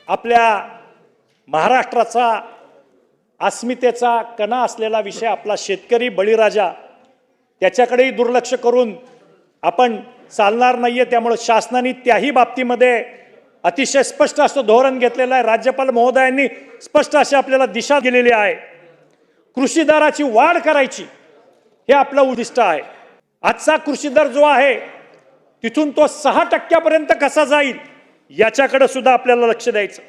आपल्या महाराष्ट्राचा अस्मितेचा कणा असलेला विषय आपला शेतकरी बळीराजा, त्याच्याकडेही दुर्लक्ष करून आपण चालणार नाहीये। त्यामुळे शासनाने त्याही बाबतीमध्ये अतिशय स्पष्ट असं धोरण घेतलेलं आहे। राज्यपाल महोदयांनी स्पष्ट अशी आपल्याला दिशा दिलेली आहे। कृषी दराची वाढ करायची हे आपलं उद्दिष्ट आहे। आजचा कृषी दर जो आहे तिथून तो 6% कसा जाईल याच्याकडे सुद्धा आपल्याला लक्ष द्यायचं।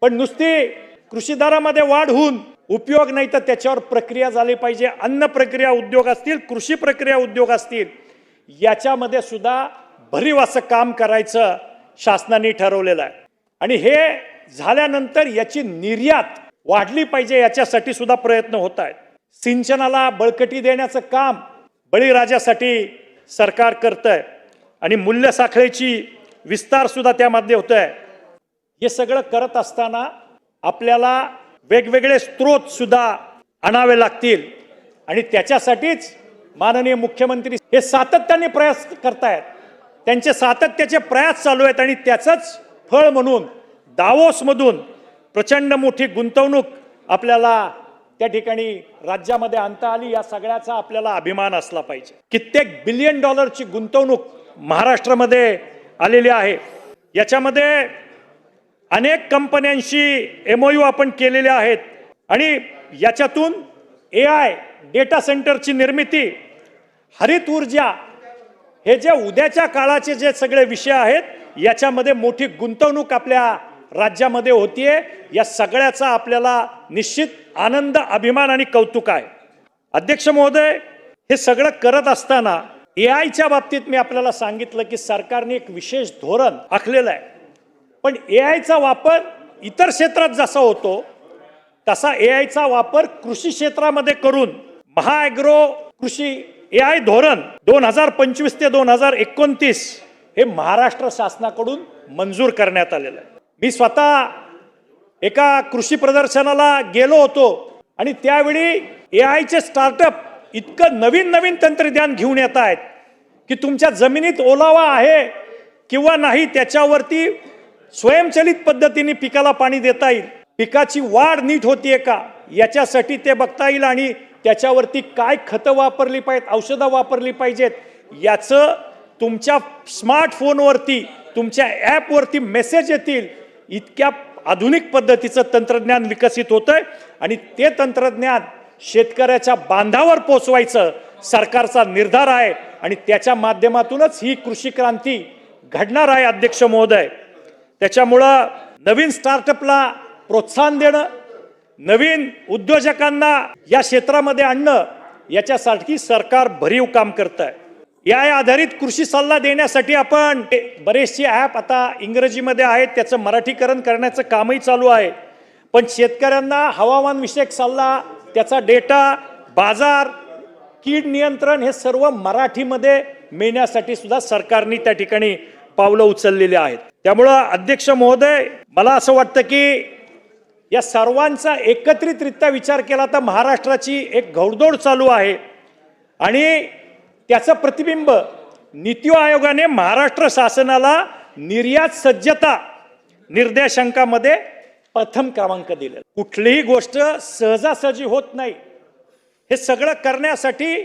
पण नुसती कृषी दरामध्ये वाढ होऊन उपयोग नाही, तर त्याच्यावर प्रक्रिया झाली पाहिजे। अन्न प्रक्रिया उद्योग असतील, कृषी प्रक्रिया उद्योग असतील, याच्यामध्ये सुद्धा भरीव असं काम करायचं शासनाने ठरवलेलं आहे। आणि हे झाल्यानंतर याची निर्यात वाढली पाहिजे, याच्यासाठी सुद्धा प्रयत्न होत आहेत। सिंचनाला बळकटी देण्याचं काम बळीराजासाठी सरकार करतंय आणि मूल्य साखळीची विस्तार सुद्धा त्यामध्ये होतोय। हे सगळं करत असताना आपल्याला वेगवेगळे स्रोत सुद्धा आणावे लागतील आणि त्याच्यासाठीच माननीय मुख्यमंत्री हे सातत्याने प्रयास करतायत। त्यांचे सातत्याचे प्रयास चालू आहेत आणि त्याचंच फळ म्हणून दावोसमधून प्रचंड मोठी गुंतवणूक आपल्याला त्या ठिकाणी राज्यामध्ये आणता आली। या सगळ्याचा आपल्याला अभिमान असला पाहिजे। कित्येक बिलियन डॉलरची गुंतवणूक महाराष्ट्रामध्ये आलेली आहे। याच्यामध्ये अनेक कंपन्यांशी MOU आपण केलेले आहेत आणि याच्यातून AI डेटा सेंटरची निर्मिती, हरित ऊर्जा, हे जे उद्याच्या काळाचे जे सगळे विषय आहेत याच्यामध्ये मोठी गुंतवणूक आपल्या राज्यामध्ये होतीये। या सगळ्याचा आपल्याला निश्चित आनंद, अभिमान आणि कौतुक आहे। अध्यक्ष महोदय, हे सगळं करत असताना AIच्या बाबतीत मी आपल्याला सांगितलं की सरकारने एक विशेष धोरण आखलेलं आहे। पण AIचा वापर इतर क्षेत्रात जसा होतो तसा AIचा वापर कृषी क्षेत्रामध्ये करून महाॲग्रो कृषी AI धोरण 2025 ते 2029 हे महाराष्ट्र शासनाकडून मंजूर करण्यात आलेलं आहे। मी स्वतः एका कृषी प्रदर्शनाला गेलो होतो आणि त्यावेळी AIचे स्टार्टअप इतकं नवीन नवीन तंत्रज्ञान घेऊन येत आहेत की तुमच्या जमिनीत ओलावा आहे किंवा नाही त्याच्यावरती स्वयंचलित पद्धतीने पिकाला पाणी देता येईल, पिकाची वाढ नीट होतीये का याच्यासाठी ते बघता येईल आणि त्याच्यावरती काय खतं वापरली पाहिजेत, औषधं वापरली पाहिजेत, याचं तुमच्या स्मार्टफोनवरती, तुमच्या ॲपवरती मेसेज येतील। इतक्या आधुनिक पद्धतीचं तंत्रज्ञान विकसित होतंय आणि ते तंत्रज्ञान शेतकऱ्याच्या बांधावर पोहोचवायचं सरकारचा निर्धार आहे आणि त्याच्या माध्यमातूनच ही कृषी क्रांती घडणार आहे। अध्यक्ष महोदय, त्याच्यामुळं नवीन स्टार्टअपला प्रोत्साहन देणं, नवीन उद्योजकांना या क्षेत्रामध्ये आणणं, याच्यासाठी सरकार भरीव काम करत आहे। या आधारित कृषी सल्ला देण्यासाठी आपण बरेचसे ॲप आता इंग्रजीमध्ये आहेत, त्याचं मराठीकरण करण्याचं कामही चालू आहे। पण शेतकऱ्यांना हवामान विषयक सल्ला, त्याचा डेटा, बाजार, कीड नियंत्रण हे सर्व मराठीमध्ये मिळण्यासाठी सुद्धा सरकारने त्या ठिकाणी पावलं उचललेली आहेत। त्यामुळं अध्यक्ष महोदय, मला असं वाटतं की या सर्वांचा एकत्रितरित्या विचार केला तर महाराष्ट्राची एक घौडदौड चालू आहे आणि त्याचं प्रतिबिंब नीती आयोगाने महाराष्ट्र शासनाला निर्यात सज्जता निर्देशांकामध्ये प्रथम क्रमांक दिलेला। कुठलीही गोष्ट सहजासहजी होत नाही। हे सगळं करण्यासाठी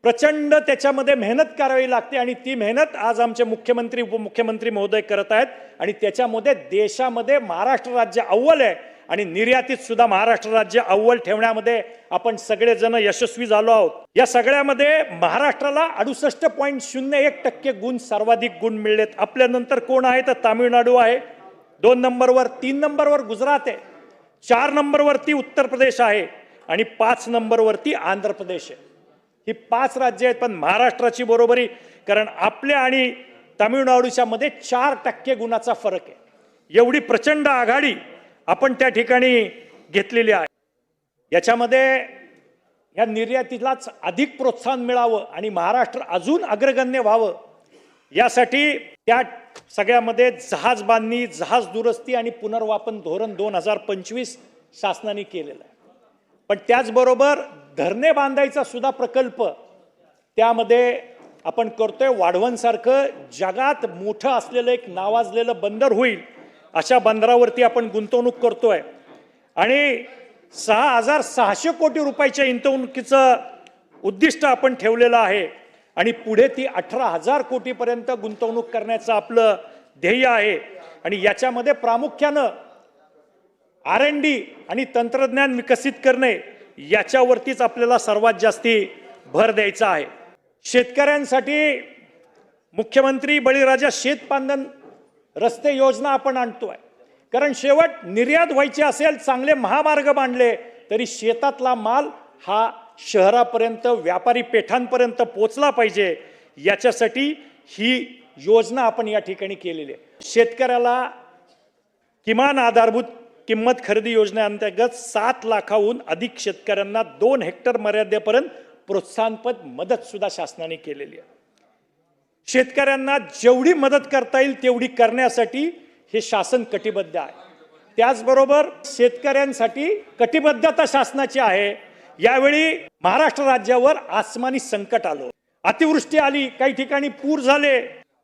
प्रचंड त्याच्यामध्ये मेहनत करावी लागते आणि ती मेहनत आज आमचे मुख्यमंत्री, उपमुख्यमंत्री महोदय करत आहेत आणि त्याच्यामध्ये देशामध्ये महाराष्ट्र राज्य अव्वल आहे आणि निर्यातीत सुद्धा महाराष्ट्र राज्य अव्वल ठेवण्यामध्ये आपण सगळेजण यशस्वी झालो आहोत। या सगळ्यामध्ये महाराष्ट्राला 68.01% गुण, सर्वाधिक गुण मिळलेत। आपल्यानंतर कोण आहे तर तामिळनाडू आहे 2 नंबरवर, 3 नंबरवर गुजरात आहे, 4 नंबरवरती उत्तर प्रदेश आहे आणि 5 नंबरवरती आंध्र प्रदेश आहे। ही 5 राज्य आहेत, पण महाराष्ट्राची बरोबरी, कारण आपल्या आणि तामिळनाडूच्या मध्ये 4% गुणाचा फरक आहे। एवढी प्रचंड आघाडी आपण त्या ठिकाणी घेतलेली आहे। याच्यामध्ये या निर्यातीलाच अधिक प्रोत्साहन मिळावं आणि महाराष्ट्र अजून अग्रगण्य व्हावं यासाठी त्या सगळ्यामध्ये जहाज बांधणी, जहाज दुरुस्ती आणि पुनर्वापन धोरण 2025 शासनाने केलेलं आहे। पण त्याचबरोबर धरणे बांधायचा सुद्धा प्रकल्प त्यामध्ये आपण करतोय। वाढवणसारखं जगात मोठं असलेलं एक नावाजलेलं बंदर होईल अशा बंदरावरती आपण गुंतवणूक करतोय आणि 6,600 कोटी रुपयाच्या गुंतवणुकीचं उद्दिष्ट आपण ठेवलेलं आहे आणि पुढे ती 18,000 कोटीपर्यंत गुंतवणूक करण्याचं आपलं ध्येय आहे आणि याच्यामध्ये प्रामुख्यानं R&D आणि तंत्रज्ञान विकसित करणे याच्यावरतीच आपल्याला सर्वात जास्ती भर द्यायचा आहे। शेतकऱ्यांसाठी मुख्यमंत्री बळीराजा शेतपांधन रस्ते योजना आपण आणतोय, कारण शेवट निर्यात व्हायची असेल, चांगले महामार्ग बांधले तरी शेतातला माल हा शहरापर्यंत व्यापारी पेठांपर्यंत पोहोचला पाहिजे, याच्यासाठी ही योजना आपण या ठिकाणी केलेली आहे। शेतकऱ्याला किमान आधारभूत किंमत खरेदी योजनेअंतर्गत 7 लाखाहून अधिक शेतकऱ्यांना 2 हेक्टर मर्यादेपर्यंत प्रोत्साहनपर मदत सुद्धा शासनाने केलेली आहे। शेतकऱ्यांना जेवढी मदत करता येईल तेवढी करण्यासाठी हे शासन कटिबद्ध आहे। त्याचबरोबर शेतकऱ्यांसाठी कटिबद्धता शासनाची आहे। यावेळी महाराष्ट्र राज्यावर आसमानी संकट आलं, अतिवृष्टी आली, काही ठिकाणी पूर झाले,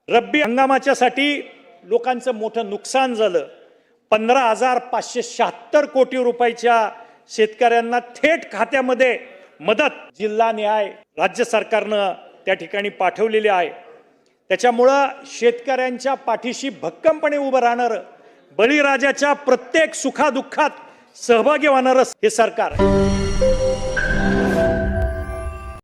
रब्बी हंगामाच्यासाठी लोकांचं मोठं नुकसान झालं। 15,576 कोटी रुपयाच्या शेतकऱ्यांना थेट खात्यामध्ये मदत जिल्हा न्याय राज्य सरकारनं त्या ठिकाणी पाठवलेली आहे। त्याच्यामुळं शेतकऱ्यांच्या पाठीशी भक्कमपणे उभं राहणारं, बळीराजाच्या प्रत्येक सुखादुःखात सहभागी होणारं हे सरकार आहे।